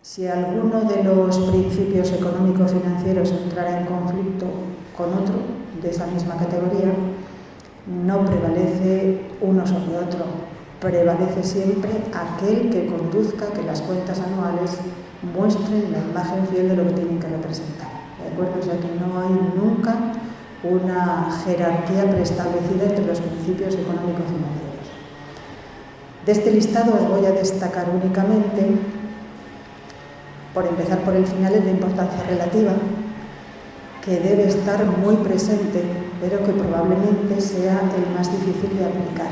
Si alguno de los principios económico-financieros entrara en conflicto con otro de esa misma categoría, no prevalece uno sobre otro, prevalece siempre aquel que conduzca que las cuentas anuales muestren la imagen fiel de lo que tienen que representar. ¿De acuerdo? O sea que no hay nunca una jerarquía preestablecida entre los principios económico-financieros. De este listado os voy a destacar únicamente, por empezar por el final, el de importancia relativa, que debe estar muy presente, pero que probablemente sea el más difícil de aplicar.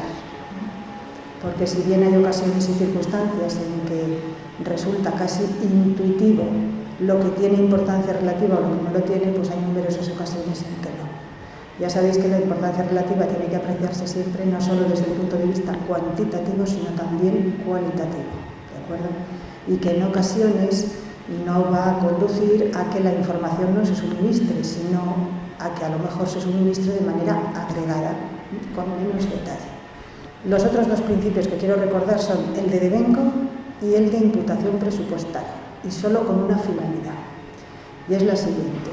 Porque si bien hay ocasiones y circunstancias en que resulta casi intuitivo lo que tiene importancia relativa o lo que no lo tiene, pues hay numerosas ocasiones en que no. Ya sabéis que la importancia relativa tiene que apreciarse siempre no solo desde el punto de vista cuantitativo, sino también cualitativo, ¿de acuerdo? Y que en ocasiones no va a conducir a que la información no se suministre, sino a que a lo mejor se suministre de manera agregada, con menos detalle. Los otros dos principios que quiero recordar son el de devengo y el de imputación presupuestaria, y solo con una finalidad, y es la siguiente.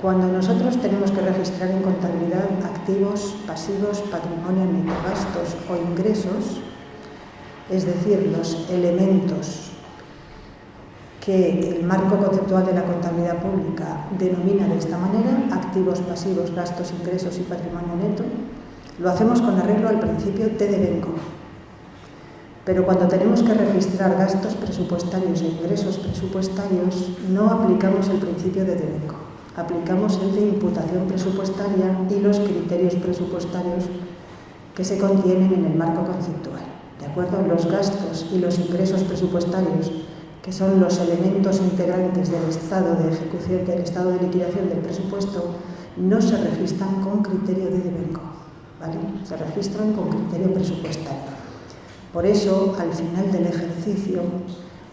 Cuando nosotros tenemos que registrar en contabilidad activos, pasivos, patrimonio neto, gastos o ingresos, es decir, los elementos que el marco conceptual de la contabilidad pública denomina de esta manera, activos, pasivos, gastos, ingresos y patrimonio neto, lo hacemos con arreglo al principio de devengo. Pero cuando tenemos que registrar gastos presupuestarios e ingresos presupuestarios, no aplicamos el principio de devengo, aplicamos el de imputación presupuestaria y los criterios presupuestarios que se contienen en el marco conceptual. ¿De acuerdo? Los gastos y los ingresos presupuestarios, que son los elementos integrantes del estado de ejecución, del estado de liquidación del presupuesto, no se registran con criterio de devengo, ¿vale? Se registran con criterio presupuestario. Por eso, al final del ejercicio,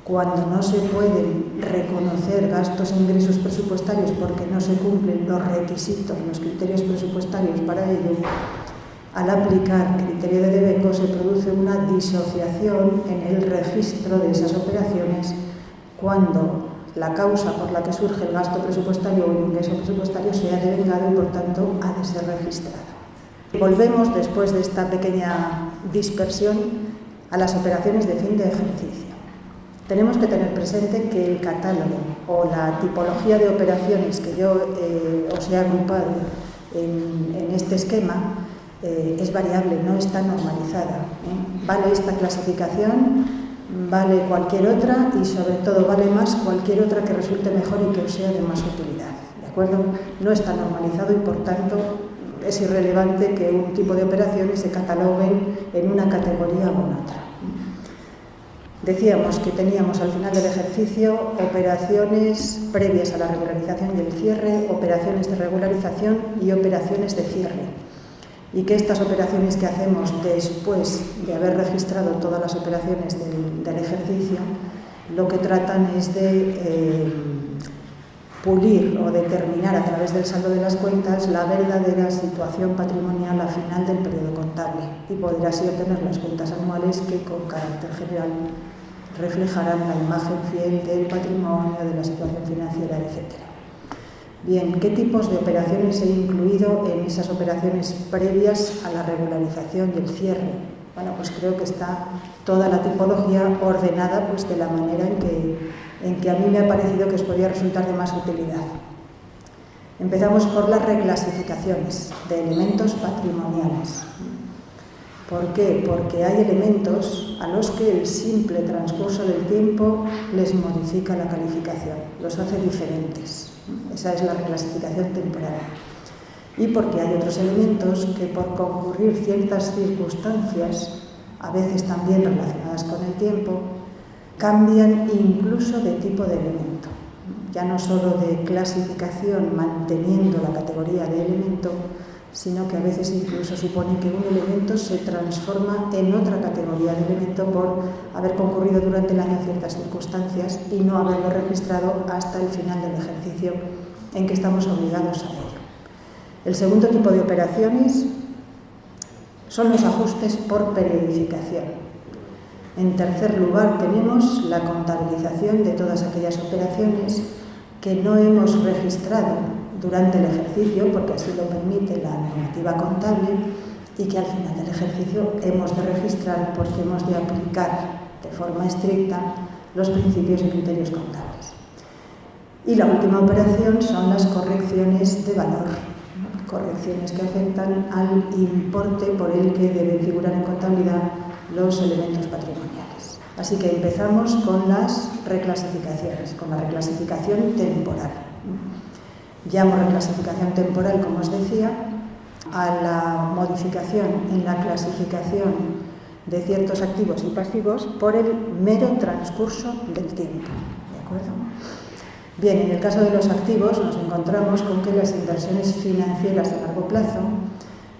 cuando no se pueden reconocer gastos e ingresos presupuestarios porque no se cumplen los requisitos, los criterios presupuestarios para ello, al aplicar criterio de devengo se produce una disociación en el registro de esas operaciones cuando la causa por la que surge el gasto presupuestario o el ingreso presupuestario sea devengado y por tanto ha de ser registrado. Volvemos después de esta pequeña dispersión a las operaciones de fin de ejercicio. Tenemos que tener presente que el catálogo o la tipología de operaciones que yo os he agrupado en este esquema es variable, no está normalizada. Vale esta clasificación, vale cualquier otra y sobre todo vale más cualquier otra que resulte mejor y que os sea de más utilidad. ¿De acuerdo? No está normalizado y por tanto es irrelevante que un tipo de operaciones se cataloguen en una categoría o en otra. Decíamos que teníamos al final del ejercicio operaciones previas a la regularización y el cierre, operaciones de regularización y operaciones de cierre. Y que estas operaciones que hacemos después de haber registrado todas las operaciones del ejercicio, lo que tratan es de pulir o determinar a través del saldo de las cuentas la verdadera situación patrimonial al final del periodo contable y poder así obtener las cuentas anuales que con carácter general reflejarán la imagen fiel del patrimonio, de la situación financiera, etc. Bien, ¿qué tipos de operaciones he incluido en esas operaciones previas a la regularización y el cierre? Bueno, pues creo que está toda la tipología ordenada pues de la manera en que a mí me ha parecido que os podía resultar de más utilidad. Empezamos por las reclasificaciones de elementos patrimoniales. ¿Por qué? Porque hay elementos a los que el simple transcurso del tiempo les modifica la calificación, los hace diferentes. Esa es la reclasificación temporal. Y porque hay otros elementos que por concurrir ciertas circunstancias, a veces también relacionadas con el tiempo, cambian incluso de tipo de elemento. Ya no solo de clasificación manteniendo la categoría de elemento, sino que a veces incluso supone que un elemento se transforma en otra categoría de elemento por haber concurrido durante el año ciertas circunstancias y no haberlo registrado hasta el final del ejercicio en que estamos obligados a ello. El segundo tipo de operaciones son los ajustes por periodificación. En tercer lugar, tenemos la contabilización de todas aquellas operaciones que no hemos registrado durante el ejercicio, porque así lo permite la normativa contable, y que al final del ejercicio hemos de registrar porque hemos de aplicar de forma estricta los principios y criterios contables. Y la última operación son las correcciones de valor, correcciones que afectan al importe por el que deben figurar en contabilidad los elementos patrimoniales. Así que empezamos con las reclasificaciones, con la reclasificación temporal. Llamo reclasificación temporal, como os decía, a la modificación en la clasificación de ciertos activos y pasivos por el mero transcurso del tiempo. ¿De acuerdo? Bien, en el caso de los activos nos encontramos con que las inversiones financieras a largo plazo,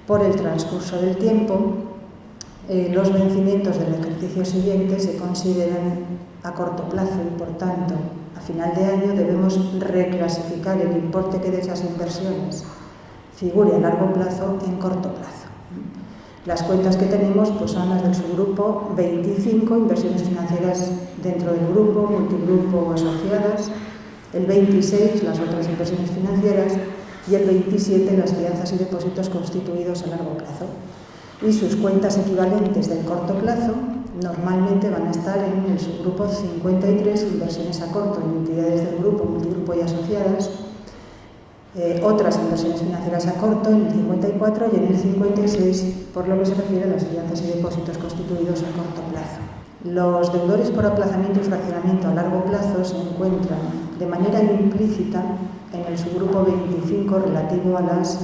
por el transcurso del tiempo, los vencimientos del ejercicio siguiente se consideran a corto plazo y, por tanto, a final de año debemos reclasificar el importe que de esas inversiones figure a largo plazo en corto plazo. Las cuentas que tenemos pues, son las del subgrupo 25, inversiones financieras dentro del grupo, multigrupo o asociadas, el 26, las otras inversiones financieras, y el 27, las fianzas y depósitos constituidos a largo plazo. Y sus cuentas equivalentes del corto plazo normalmente van a estar en el subgrupo 53, inversiones a corto en entidades del grupo, multigrupo y asociadas, otras inversiones financieras a corto en el 54 y en el 56, por lo que se refiere a las fianzas y depósitos constituidos a corto plazo. Los deudores por aplazamiento y fraccionamiento a largo plazo se encuentran de manera implícita en el subgrupo 25 relativo a las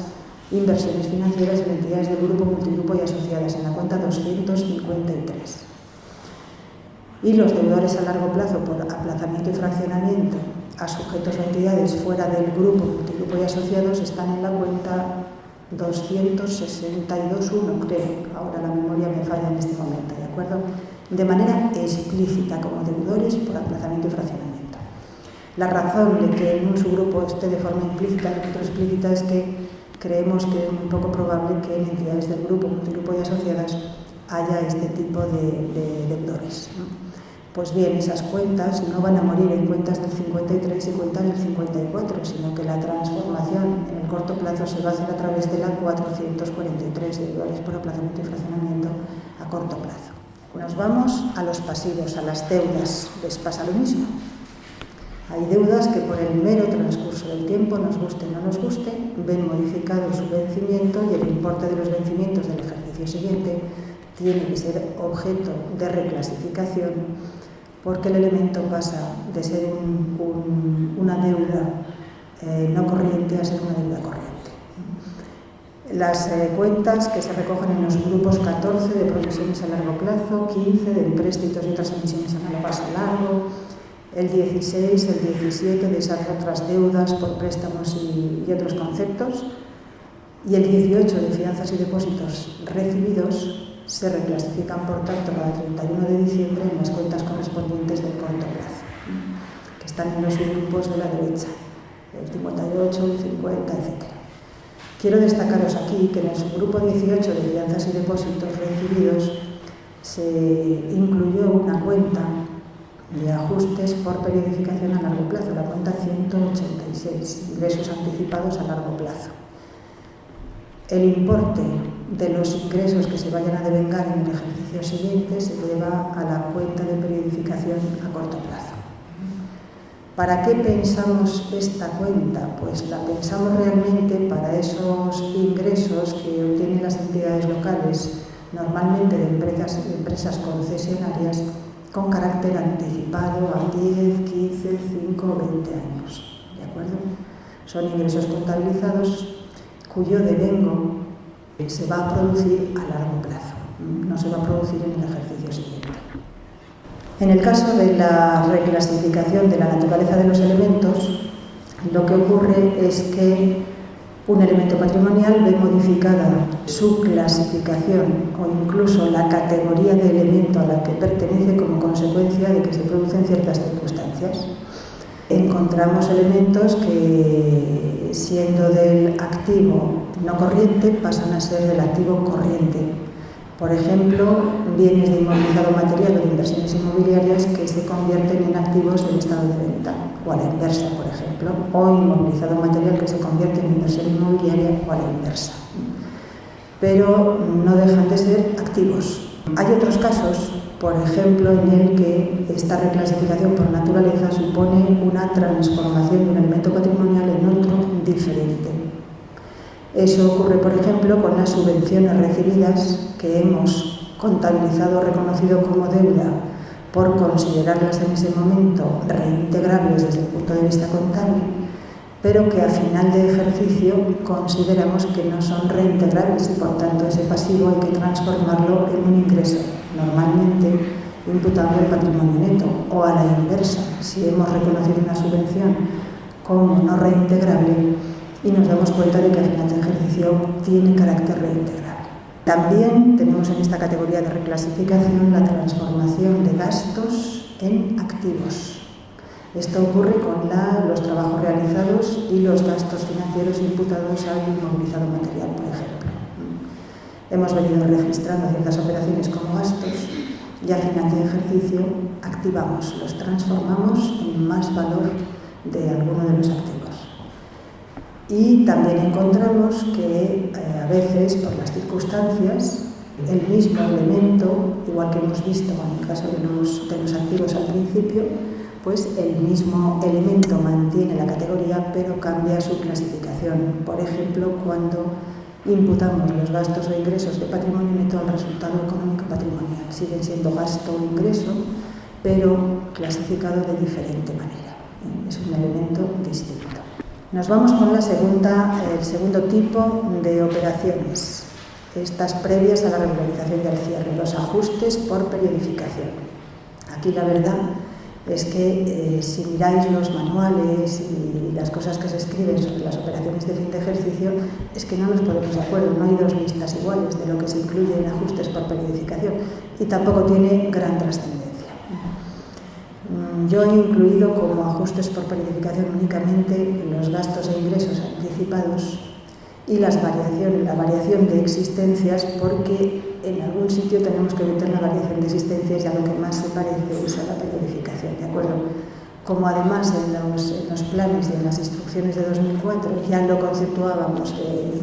inversiones financieras en entidades del grupo, multigrupo y asociadas, en la cuenta 253. Y los deudores a largo plazo por aplazamiento y fraccionamiento a sujetos o entidades fuera del grupo, multigrupo y asociados están en la cuenta 262.1, creo. Ahora la memoria me falla en este momento, ¿de acuerdo? De manera explícita como deudores por aplazamiento y fraccionamiento. La razón de que en un subgrupo esté de forma implícita y en otro explícita es que creemos que es muy poco probable que en entidades del grupo, multigrupo y asociadas haya este tipo de deudores, ¿no? Pues bien, esas cuentas no van a morir en cuentas del 53 y cuentas del 54, sino que la transformación en el corto plazo se va a hacer a través de la 443, deudores por aplazamiento y fraccionamiento a corto plazo. Nos vamos a los pasivos, a las deudas. Les pasa lo mismo. Hay deudas que por el mero transcurso del tiempo, nos guste o no nos guste, ven modificado su vencimiento y el importe de los vencimientos del ejercicio siguiente tiene que ser objeto de reclasificación porque el elemento pasa de ser una deuda no corriente a ser una deuda corriente. Las cuentas que se recogen en los grupos 14 de provisiones a largo plazo, 15 de empréstitos y otras emisiones análogas a largo, el 16, el 17 de esas otras deudas por préstamos y otros conceptos, y el 18 de fianzas y depósitos recibidos se reclasifican, por tanto, cada 31 de diciembre en las cuentas correspondientes del corto plazo, que están en los subgrupos de la derecha, el 58, el 50, etc. Quiero destacaros aquí que en el subgrupo 18 de fianzas y depósitos recibidos se incluyó una cuenta de ajustes por periodificación a largo plazo, la cuenta 186, ingresos anticipados a largo plazo. El importe de los ingresos que se vayan a devengar en el ejercicio siguiente se lleva a la cuenta de periodificación a corto plazo. ¿Para qué pensamos esta cuenta? Pues la pensamos realmente para esos ingresos que obtienen las entidades locales, normalmente de empresas concesionarias, con carácter anticipado a 10, 15, 5 o 20 años. ¿De acuerdo? Son ingresos contabilizados cuyo devengo se va a producir a largo plazo, no se va a producir en el ejercicio siguiente. En el caso de la reclasificación de la naturaleza de los elementos, lo que ocurre es que un elemento patrimonial ve modificada su clasificación o incluso la categoría de elemento a la que pertenece como consecuencia de que se producen ciertas circunstancias. Encontramos elementos que, siendo del activo no corriente, pasan a ser del activo corriente, Por ejemplo, bienes de inmovilizado material o de inversiones inmobiliarias que se convierten en activos en estado de venta, o a la inversa, por ejemplo, o inmovilizado material que se convierte en inversión inmobiliaria o a la inversa. Pero no dejan de ser activos. Hay otros casos, por ejemplo, en el que esta reclasificación por naturaleza supone una transformación de un elemento patrimonial en otro diferente. Eso ocurre, por ejemplo, con las subvenciones recibidas que hemos contabilizado o reconocido como deuda por considerarlas en ese momento reintegrables desde el punto de vista contable, pero que a final de ejercicio consideramos que no son reintegrables y por tanto ese pasivo hay que transformarlo en un ingreso, normalmente imputable al patrimonio neto, o a la inversa, si hemos reconocido una subvención como no reintegrable y nos damos cuenta de que a final de ejercicio tiene carácter reintegrable. También tenemos en esta categoría de reclasificación la transformación de gastos en activos. Esto ocurre con los trabajos realizados y los gastos financieros imputados al inmovilizado material, por ejemplo. Hemos venido registrando ciertas operaciones como gastos y a final de ejercicio activamos, los transformamos en más valor de alguno de los activos. Y también encontramos que a veces, por las circunstancias, el mismo elemento, igual que hemos visto en el caso de los activos al principio, pues el mismo elemento mantiene la categoría pero cambia su clasificación. Por ejemplo, cuando imputamos los gastos o ingresos de patrimonio neto al resultado económico patrimonial. Siguen siendo gasto o ingreso, pero clasificado de diferente manera. Es un elemento distinto. Nos vamos con el segundo tipo de operaciones, estas previas a la regularización del cierre, los ajustes por periodificación. Aquí la verdad es que si miráis los manuales y las cosas que se escriben sobre las operaciones de fin de ejercicio, es que no nos ponemos de acuerdo, no hay dos listas iguales de lo que se incluye en ajustes por periodificación y tampoco tiene gran trascendencia. Yo he incluido como ajustes por periodificación únicamente los gastos e ingresos anticipados y la variación de existencias, porque en algún sitio tenemos que meter la variación de existencias y a lo que más se parece es a la periodificación, ¿de acuerdo? Como además en los planes y en las instrucciones de 2004 ya lo conceptuábamos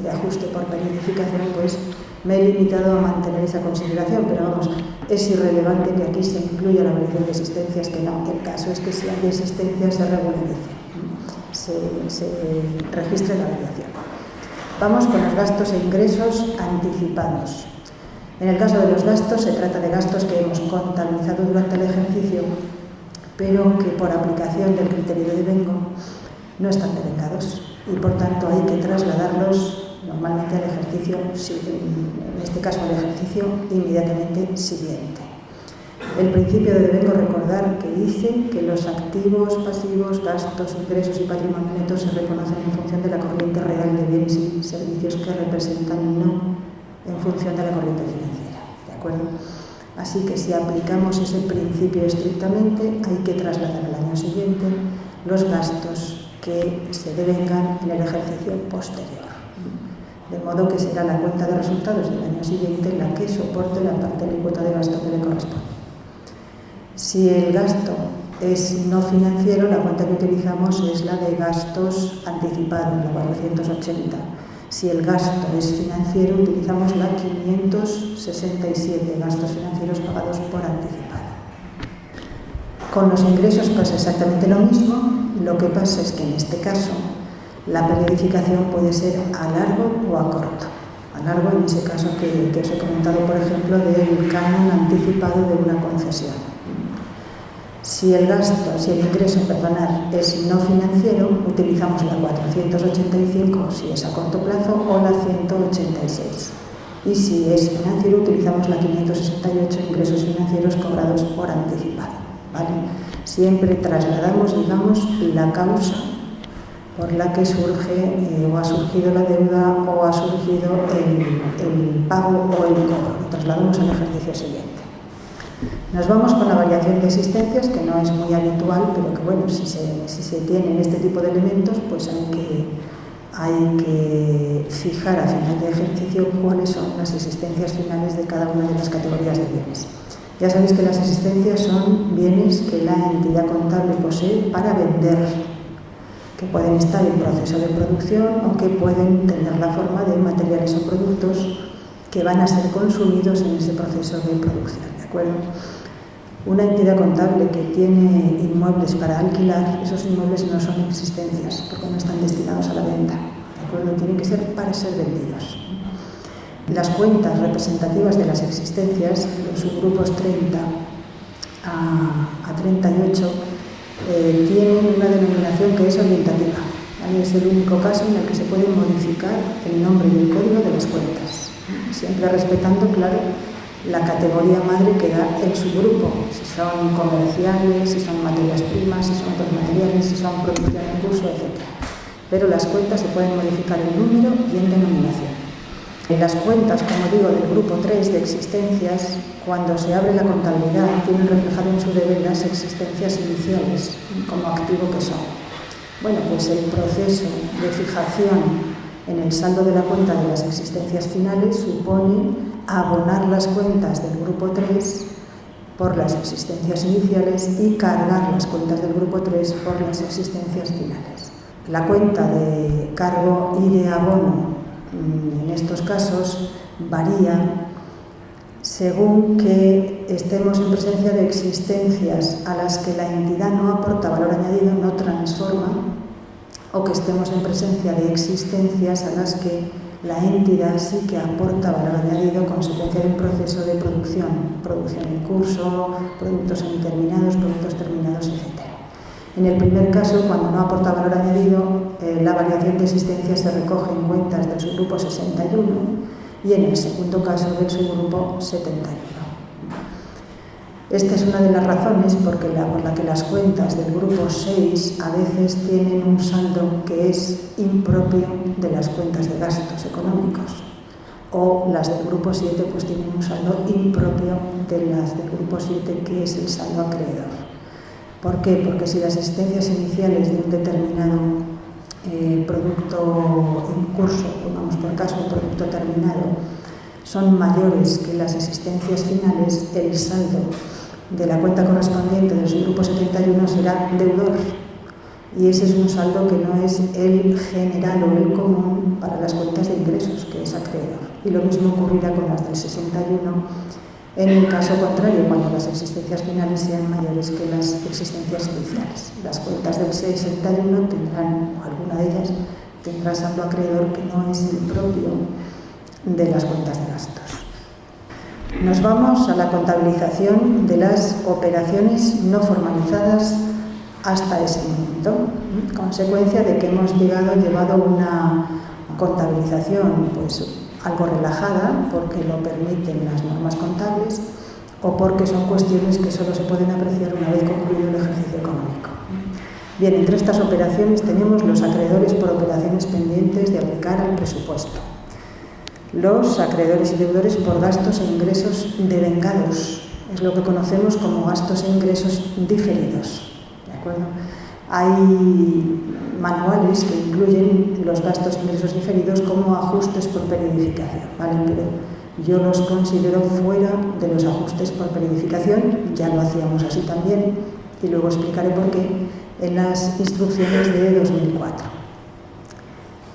de ajuste por periodificación, pues me he limitado a mantener esa consideración, pero vamos, es irrelevante que aquí se incluya la variación de existencias, que no, el caso es que si hay existencias se regularice, se registre la variación. Vamos con los gastos e ingresos anticipados. En el caso de los gastos, se trata de gastos que hemos contabilizado durante el ejercicio, pero que por aplicación del criterio de devengo no están devengados y por tanto hay que trasladarlos normalmente al ejercicio, en este caso al ejercicio inmediatamente siguiente. El principio de devengo, recordar que dice que los activos, pasivos, gastos, ingresos y patrimonio neto se reconocen en función de la corriente real de bienes y servicios que representan y no en función de la corriente financiera, ¿de acuerdo? Así que si aplicamos ese principio estrictamente, hay que trasladar al año siguiente los gastos que se devengan en el ejercicio posterior. De modo que será la cuenta de resultados del año siguiente la que soporte la parte alícuota de gasto que le corresponde. Si el gasto es no financiero, la cuenta que utilizamos es la de gastos anticipados, la 480. Si el gasto es financiero, utilizamos la 567, gastos financieros pagados por anticipado. Con los ingresos pasa exactamente lo mismo, lo que pasa es que en este caso la periodificación puede ser a largo o a corto. A largo en ese caso que os he comentado, por ejemplo, del canon anticipado de una concesión. Si el ingreso es no financiero, utilizamos la 485 si es a corto plazo o la 186. Y si es financiero, utilizamos la 568, ingresos financieros cobrados por anticipado, ¿vale? Siempre trasladamos, digamos, la causa por la que surge o ha surgido la deuda o ha surgido el pago o el cobro. Lo trasladamos al ejercicio siguiente. Nos vamos con la variación de existencias, que no es muy habitual, pero que bueno, si se tienen este tipo de elementos, pues hay hay que fijar a final de ejercicio cuáles son las existencias finales de cada una de las categorías de bienes. Ya sabéis que las existencias son bienes que la entidad contable posee para vender, que pueden estar en proceso de producción o que pueden tener la forma de materiales o productos que van a ser consumidos en ese proceso de producción, ¿de acuerdo? Una entidad contable que tiene inmuebles para alquilar, esos inmuebles no son existencias porque no están destinados a la venta, ¿de acuerdo? Tienen que ser para ser vendidos. Las cuentas representativas de las existencias, los subgrupos 30 a 38, tienen una denominación que es orientativa, ¿vale? Es el único caso en el que se puede modificar el nombre y el código de las cuentas, siempre respetando, claro, la categoría madre que da el subgrupo, si son comerciales, si son materias primas, si son otros materiales, si son producción en curso, etc. Pero las cuentas se pueden modificar en número y en denominación. En las cuentas, como digo, del grupo 3 de existencias, cuando se abre la contabilidad, tienen reflejado en su deber las existencias iniciales, como activo que son. Bueno, pues el proceso de fijación en el saldo de la cuenta de las existencias finales supone abonar las cuentas del grupo 3 por las existencias iniciales y cargar las cuentas del grupo 3 por las existencias finales. La cuenta de cargo y de abono en estos casos varía según que estemos en presencia de existencias a las que la entidad no aporta valor añadido, no transforma, o que estemos en presencia de existencias a las que la entidad sí que aporta valor añadido consecuencia de un proceso de producción en curso, productos terminados, etc. En el primer caso, cuando no aporta valor añadido, la variación de existencia se recoge en cuentas del subgrupo 61 y en el segundo caso del subgrupo 71. Esta es una de las razones por la que las cuentas del grupo 6 a veces tienen un saldo que es impropio de las cuentas de gastos económicos, o las del grupo 7 pues tienen un saldo impropio de las del grupo 7, que es el saldo acreedor. ¿Por qué? Porque si las existencias iniciales de un determinado producto en curso, pongamos por caso un producto terminado, son mayores que las existencias finales, el saldo de la cuenta correspondiente del subgrupo 71 será deudor, y ese es un saldo que no es el general o el común para las cuentas de ingresos, que es acreedor. Y lo mismo ocurrirá con las del 61 en el caso contrario, cuando las existencias finales sean mayores que las existencias iniciales. Las cuentas del 61 tendrán, o alguna de ellas, tendrá saldo acreedor que no es el propio de las cuentas de gastos. Nos vamos a la contabilización de las operaciones no formalizadas hasta ese momento, consecuencia de que hemos llevado una contabilización pues algo relajada porque lo permiten las normas contables o porque son cuestiones que solo se pueden apreciar una vez concluido el ejercicio económico. Bien, entre estas operaciones tenemos los acreedores por operaciones pendientes de aplicar al presupuesto, los acreedores y deudores por gastos e ingresos devengados, es lo que conocemos como gastos e ingresos diferidos, ¿de acuerdo? Hay manuales que incluyen los gastos e ingresos diferidos como ajustes por periodificación, ¿vale? Pero yo los considero fuera de los ajustes por periodificación, ya lo hacíamos así también, y luego explicaré por qué en las instrucciones de 2004.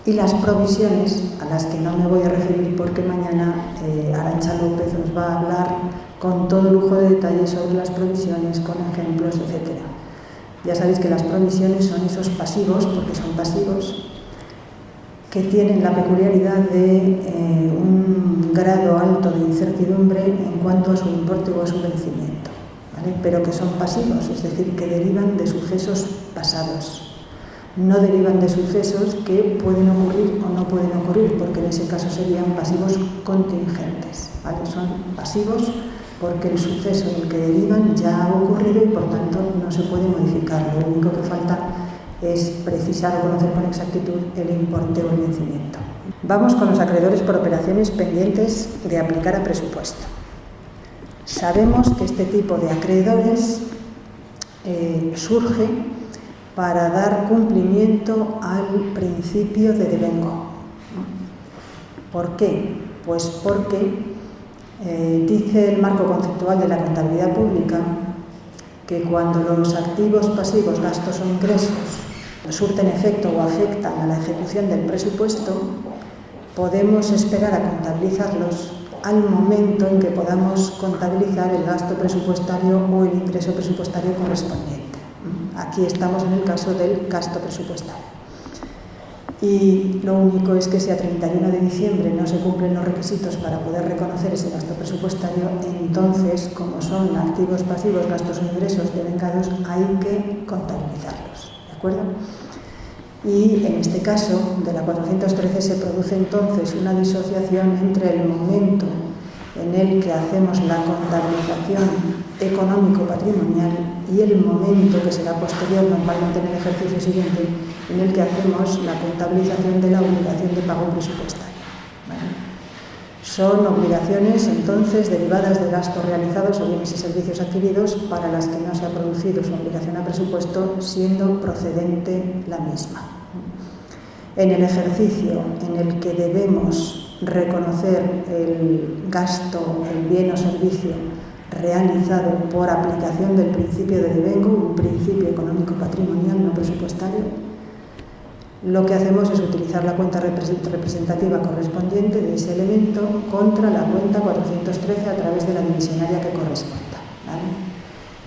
Y las provisiones, a las que no me voy a referir porque mañana Arantxa López nos va a hablar con todo lujo de detalles sobre las provisiones, con ejemplos, etc. Ya sabéis que las provisiones son esos pasivos, porque son pasivos, que tienen la peculiaridad de un grado alto de incertidumbre en cuanto a su importe o a su vencimiento, ¿vale? Pero que son pasivos, es decir, que derivan de sucesos pasados. No derivan de sucesos que pueden ocurrir o no pueden ocurrir, porque en ese caso serían pasivos contingentes, ¿vale? Son pasivos porque el suceso del que derivan ya ha ocurrido y por tanto no se puede modificar. Lo único que falta es precisar o conocer con exactitud el importe o el vencimiento. Vamos con los acreedores por operaciones pendientes de aplicar a presupuesto. Sabemos que este tipo de acreedores surge para dar cumplimiento al principio de devengo. ¿Por qué? Pues porque dice el marco conceptual de la contabilidad pública que cuando los activos, pasivos, gastos o ingresos surten efecto o afectan a la ejecución del presupuesto, podemos esperar a contabilizarlos al momento en que podamos contabilizar el gasto presupuestario o el ingreso presupuestario correspondiente. Aquí estamos en el caso del gasto presupuestario. Y lo único es que si a 31 de diciembre no se cumplen los requisitos para poder reconocer ese gasto presupuestario, entonces, como son activos, pasivos, gastos o ingresos devengados, hay que contabilizarlos. ¿De acuerdo? Y en este caso, de la 413, se produce entonces una disociación entre el momento en el que hacemos la contabilización económico-patrimonial y el momento que será posterior, normalmente en el ejercicio siguiente, en el que hacemos la contabilización de la obligación de pago presupuestario. ¿Vale? Son obligaciones, entonces, derivadas de gastos realizados o bienes y servicios adquiridos para las que no se ha producido su obligación a presupuesto, siendo procedente la misma. En el ejercicio en el que debemos reconocer el gasto, el bien o servicio realizado por aplicación del principio de devengo, un principio económico patrimonial no presupuestario, lo que hacemos es utilizar la cuenta representativa correspondiente de ese elemento contra la cuenta 413 a través de la divisionaria que corresponda. ¿Vale?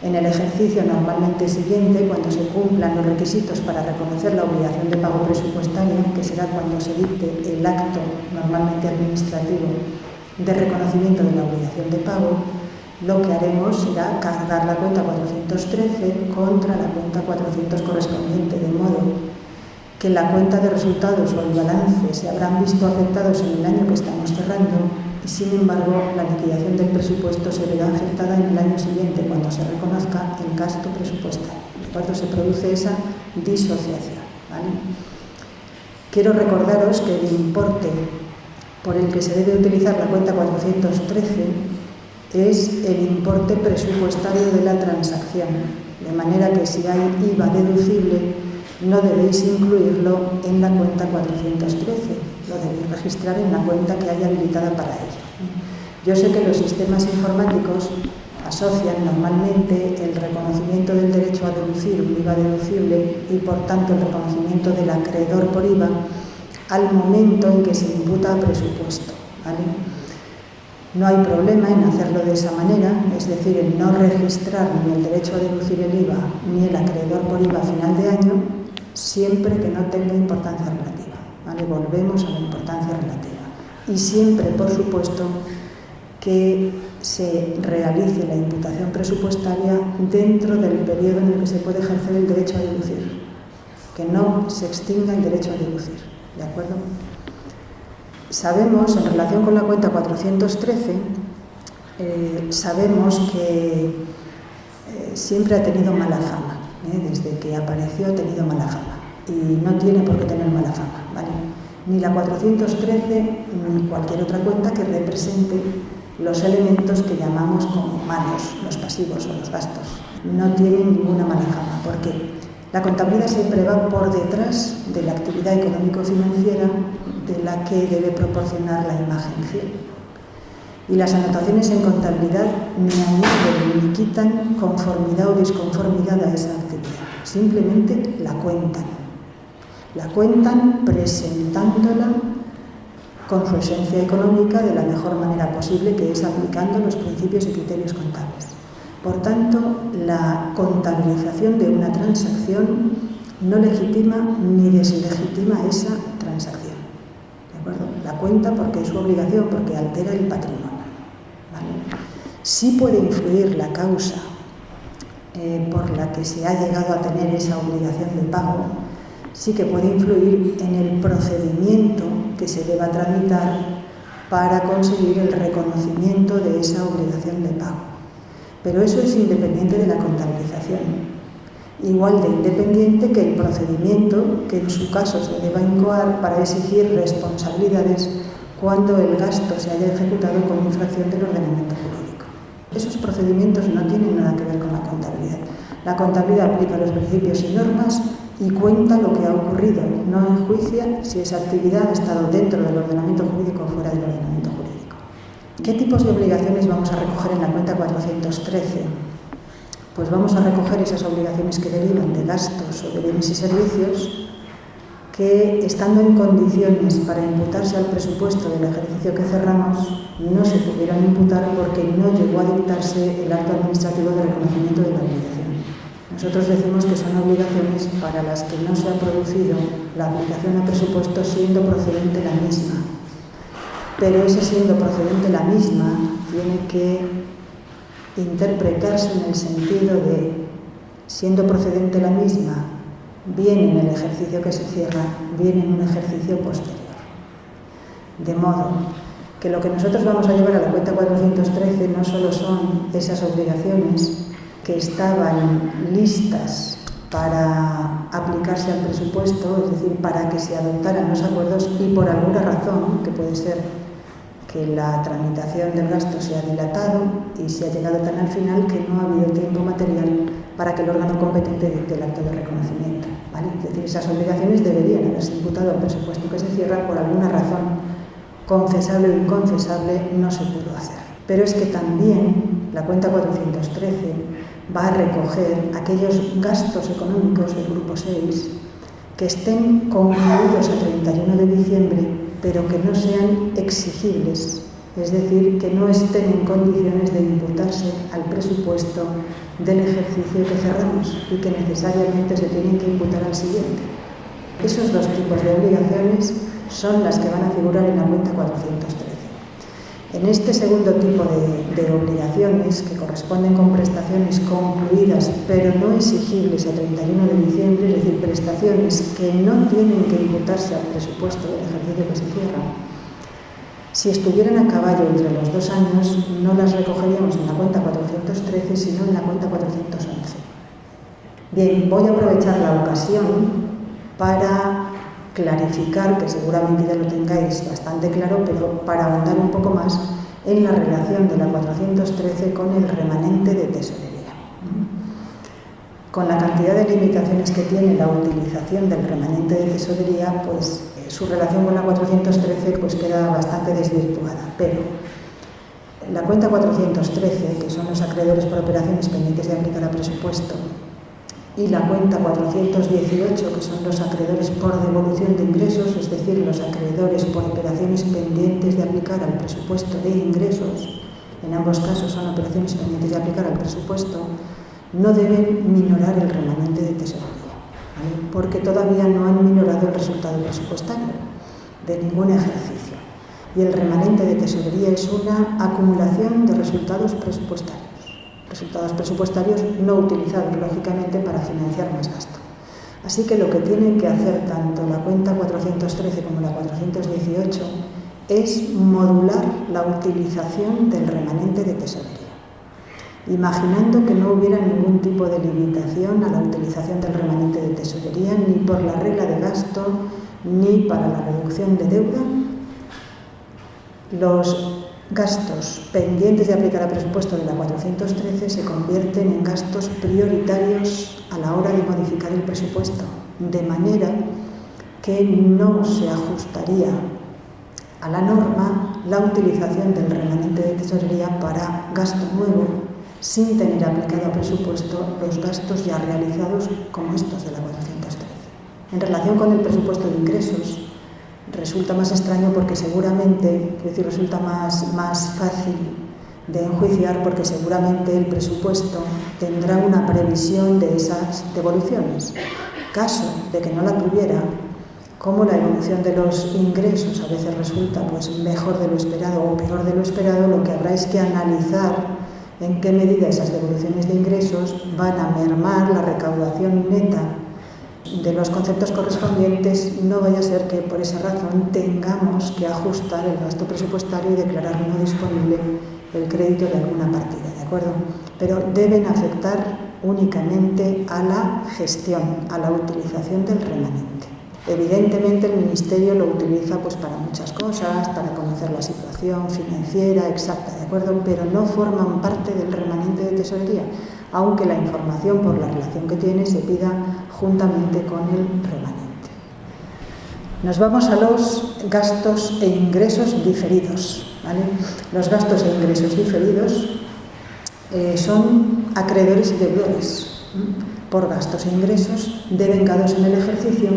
En el ejercicio normalmente siguiente, cuando se cumplan los requisitos para reconocer la obligación de pago presupuestario, que será cuando se dicte el acto normalmente administrativo de reconocimiento de la obligación de pago, lo que haremos será cargar la cuenta 413 contra la cuenta 400 correspondiente, de modo que la cuenta de resultados o el balance se habrán visto afectados en el año que estamos cerrando y, sin embargo, la liquidación del presupuesto se verá afectada en el año siguiente cuando se reconozca el gasto presupuestario, cuando se produce esa disociación. ¿Vale? Quiero recordaros que el importe por el que se debe utilizar la cuenta 413 es el importe presupuestario de la transacción, de manera que si hay IVA deducible, no debéis incluirlo en la cuenta 413, lo debéis registrar en la cuenta que haya habilitada para ello. Yo sé que los sistemas informáticos asocian normalmente el reconocimiento del derecho a deducir un IVA deducible y, por tanto, el reconocimiento del acreedor por IVA al momento en que se imputa a presupuesto. ¿Vale? No hay problema en hacerlo de esa manera, es decir, en no registrar ni el derecho a deducir el IVA ni el acreedor por IVA a final de año, siempre que no tenga importancia relativa. ¿Vale? Volvemos a la importancia relativa. Y siempre, por supuesto, que se realice la imputación presupuestaria dentro del periodo en el que se puede ejercer el derecho a deducir, que no se extinga el derecho a deducir. ¿De acuerdo? Sabemos, en relación con la cuenta 413, sabemos que siempre ha tenido mala fama. Desde que apareció ha tenido mala fama y no tiene por qué tener mala fama, ¿vale? Ni la 413 ni cualquier otra cuenta que represente los elementos que llamamos como malos, los pasivos o los gastos. No tienen ninguna mala fama. ¿Por qué? La contabilidad siempre va por detrás de la actividad económico-financiera de la que debe proporcionar la imagen fiel. Y las anotaciones en contabilidad ni añaden ni quitan conformidad o disconformidad a esa actividad. Simplemente la cuentan. La cuentan presentándola con su esencia económica de la mejor manera posible, que es aplicando los principios y criterios contables. Por tanto, la contabilización de una transacción no legitima ni deslegitima esa transacción. ¿De acuerdo? La cuenta porque es su obligación, porque altera el patrimonio. ¿Vale? Sí puede influir la causa por la que se ha llegado a tener esa obligación de pago, sí que puede influir en el procedimiento que se deba tramitar para conseguir el reconocimiento de esa obligación de pago. Pero eso es independiente de la contabilización, igual de independiente que el procedimiento que en su caso se deba incoar para exigir responsabilidades cuando el gasto se haya ejecutado con infracción del ordenamiento jurídico. Esos procedimientos no tienen nada que ver con la contabilidad. La contabilidad aplica los principios y normas y cuenta lo que ha ocurrido, no enjuicia si esa actividad ha estado dentro del ordenamiento jurídico o fuera del ordenamiento jurídico. ¿Qué tipos de obligaciones vamos a recoger en la cuenta 413? Pues vamos a recoger esas obligaciones que derivan de gastos o de bienes y servicios que, estando en condiciones para imputarse al presupuesto del ejercicio que cerramos, no se pudieran imputar porque no llegó a dictarse el acto administrativo de reconocimiento de la obligación. Nosotros decimos que son obligaciones para las que no se ha producido la aplicación al presupuesto siendo procedente la misma. Pero ese siendo procedente la misma tiene que interpretarse en el sentido de, siendo procedente la misma, bien en el ejercicio que se cierra, bien en un ejercicio posterior. De modo que lo que nosotros vamos a llevar a la cuenta 413 no solo son esas obligaciones que estaban listas para aplicarse al presupuesto, es decir, para que se adoptaran los acuerdos y por alguna razón, que puede ser que la tramitación del gasto se ha dilatado y se ha llegado tan al final que no ha habido tiempo material para que el órgano competente dicte el acto de reconocimiento, ¿vale? Es decir, esas obligaciones deberían haberse imputado al presupuesto que se cierra, por alguna razón confesable o inconfesable no se pudo hacer. Pero es que también la cuenta 413 va a recoger aquellos gastos económicos del grupo 6 que estén concluidos a 31 de diciembre, pero que no sean exigibles, es decir, que no estén en condiciones de imputarse al presupuesto del ejercicio que cerramos y que necesariamente se tienen que imputar al siguiente. Esos dos tipos de obligaciones son las que van a figurar en la cuenta 413. En este segundo tipo de obligaciones, que corresponden con prestaciones concluidas pero no exigibles a 31 de diciembre, es decir, prestaciones que no tienen que imputarse al presupuesto del ejercicio que se cierra, si estuvieran a caballo entre los 2 años, no las recogeríamos en la cuenta 413, sino en la cuenta 411. Bien, voy a aprovechar la ocasión para clarificar, que seguramente ya lo tengáis bastante claro, pero para ahondar un poco más en la relación de la 413 con el remanente de tesorería. Con la cantidad de limitaciones que tiene la utilización del remanente de tesorería, pues su relación con la 413 pues queda bastante desvirtuada. Pero la cuenta 413, que son los acreedores por operaciones pendientes de aplicar a presupuesto, y la cuenta 418, que son los acreedores por devolución de ingresos, es decir, los acreedores por operaciones pendientes de aplicar al presupuesto de ingresos, en ambos casos son operaciones pendientes de aplicar al presupuesto, no deben minorar el remanente de tesorería, ¿vale? Porque todavía no han minorado el resultado presupuestario de ningún ejercicio. Y el remanente de tesorería es una acumulación de resultados presupuestarios no utilizados, lógicamente, para financiar más gasto. Así que lo que tienen que hacer tanto la cuenta 413 como la 418 es modular la utilización del remanente de tesorería, imaginando que no hubiera ningún tipo de limitación a la utilización del remanente de tesorería, ni por la regla de gasto, ni para la reducción de deuda. Los gastos pendientes de aplicar a presupuesto de la 413 se convierten en gastos prioritarios a la hora de modificar el presupuesto, de manera que no se ajustaría a la norma la utilización del remanente de tesorería para gasto nuevo sin tener aplicado a presupuesto los gastos ya realizados como estos de la 413. En relación con el presupuesto de ingresos, resulta más extraño porque seguramente, resulta más fácil de enjuiciar porque seguramente el presupuesto tendrá una previsión de esas devoluciones. Caso de que no la tuviera, como la evolución de los ingresos a veces resulta mejor de lo esperado o peor de lo esperado, lo que habrá es que analizar en qué medida esas devoluciones de ingresos van a mermar la recaudación neta de los conceptos correspondientes. No vaya a ser que por esa razón tengamos que ajustar el gasto presupuestario y declarar no disponible el crédito de alguna partida, ¿de acuerdo? Pero deben afectar únicamente a la gestión, a la utilización del remanente. Evidentemente el Ministerio lo utiliza para muchas cosas, para conocer la situación financiera exacta, ¿de acuerdo? Pero no forman parte del remanente de tesorería. aunque la información por la relación que tiene se pida juntamente con el remanente. Nos vamos a los gastos e ingresos diferidos, ¿vale? Los gastos e ingresos diferidos son acreedores y deudores por gastos e ingresos devengados en el ejercicio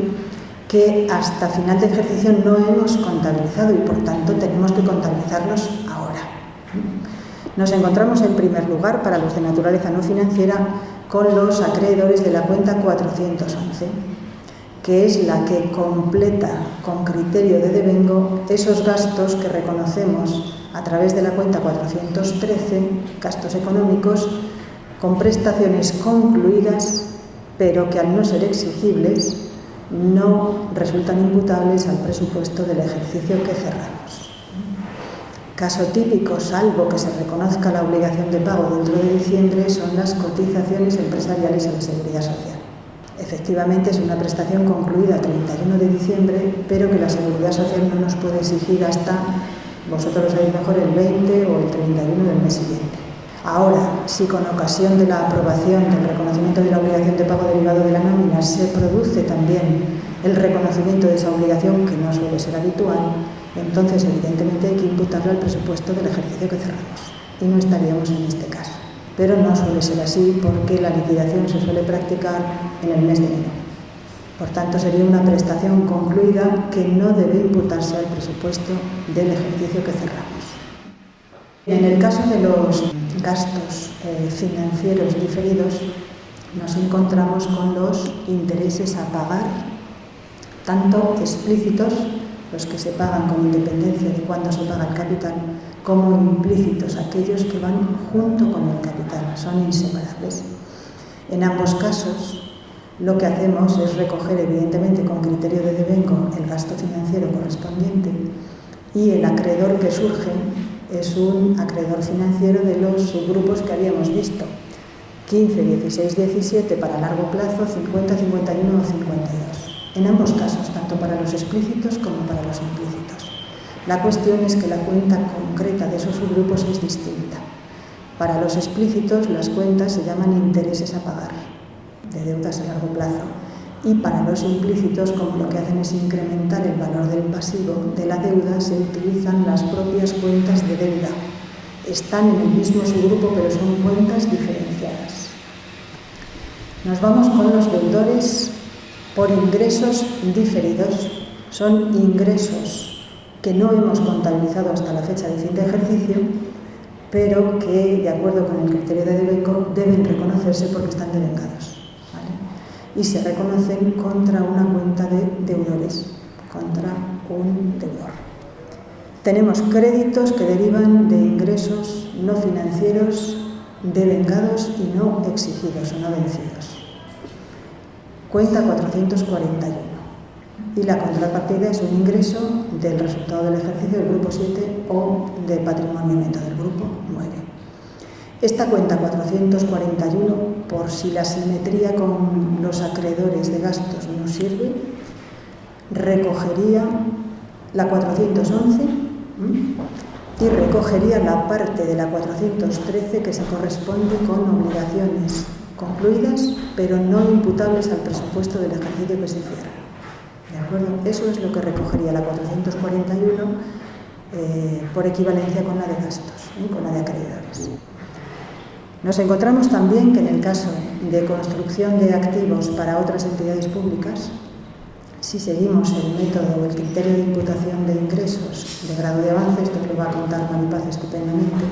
que hasta final de ejercicio no hemos contabilizado y por tanto tenemos que contabilizarlos ahora. Nos encontramos en primer lugar, para los de naturaleza no financiera, con los acreedores de la cuenta 411, que es la que completa con criterio de devengo esos gastos que reconocemos a través de la cuenta 413, gastos económicos, con prestaciones concluidas, pero que al no ser exigibles no resultan imputables al presupuesto del ejercicio que cerramos. Caso típico, salvo que se reconozca la obligación de pago dentro de diciembre, son las cotizaciones empresariales a la Seguridad Social. Efectivamente, es una prestación concluida a 31 de diciembre, pero que la Seguridad Social no nos puede exigir hasta, vosotros lo sabéis mejor, el 20 o el 31 del mes siguiente. Ahora, si con ocasión de la aprobación del reconocimiento de la obligación de pago derivado de la nómina se produce también el reconocimiento de esa obligación, que no suele ser habitual, entonces evidentemente hay que imputarlo al presupuesto del ejercicio que cerramos y no estaríamos en este caso. Pero no suele ser así porque la liquidación se suele practicar en el mes de enero. Por tanto, sería una prestación concluida que no debe imputarse al presupuesto del ejercicio que cerramos. En el caso de los gastos financieros diferidos, nos encontramos con los intereses a pagar, tanto explícitos, los que se pagan con independencia de cuándo se paga el capital, como implícitos, aquellos que van junto con el capital, son inseparables. En ambos casos, lo que hacemos es recoger, evidentemente, con criterio de devengo el gasto financiero correspondiente, y el acreedor que surge es un acreedor financiero de los subgrupos que habíamos visto: 15, 16, 17 para largo plazo, 50, 51 o 52. En ambos casos, tanto para los explícitos como para los implícitos. La cuestión es que la cuenta concreta de esos subgrupos es distinta. Para los explícitos, las cuentas se llaman intereses a pagar, de deudas a largo plazo. Y para los implícitos, como lo que hacen es incrementar el valor del pasivo de la deuda, se utilizan las propias cuentas de deuda. Están en el mismo subgrupo, pero son cuentas diferenciadas. Nos vamos con los deudores por ingresos diferidos. Son ingresos que no hemos contabilizado hasta la fecha de fin de ejercicio, pero que, de acuerdo con el criterio de devengo, deben reconocerse porque están devengados, ¿vale? Y se reconocen contra una cuenta de deudores, contra un deudor. Tenemos créditos que derivan de ingresos no financieros devengados y no exigidos o no vencidos. Cuenta 441. Y la contrapartida es un ingreso del resultado del ejercicio del grupo 7 o de patrimonio neto del grupo 9. Esta cuenta 441, por si la simetría con los acreedores de gastos no sirve, recogería la 411 y recogería la parte de la 413 que se corresponde con obligaciones concluidas, pero no imputables al presupuesto del ejercicio que se cierra. ¿De acuerdo? Eso es lo que recogería la 441 por equivalencia con la de gastos, con la de acreedores. Nos encontramos también que en el caso de construcción de activos para otras entidades públicas, si seguimos el método o el criterio de imputación de ingresos de grado de avance, esto os lo va a contar Maripaz estupendamente,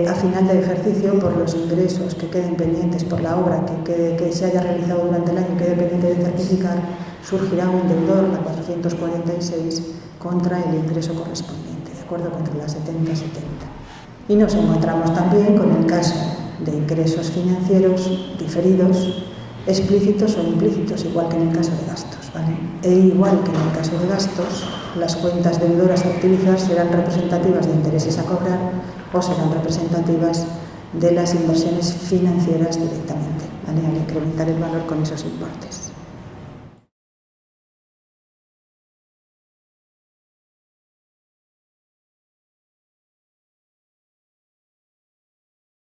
a final de ejercicio, por los ingresos que queden pendientes por la obra que se haya realizado durante el año y quede pendiente de certificar, surgirá un deudor, la 446, contra el ingreso correspondiente, de acuerdo, contra la 70-70. Y nos encontramos también con el caso de ingresos financieros diferidos, explícitos o implícitos, igual que en el caso de gastos, ¿vale? E igual que en el caso de gastos, las cuentas deudoras a utilizar serán representativas de intereses a cobrar o serán representativas de las inversiones financieras directamente, ¿vale? Al incrementar el valor con esos importes.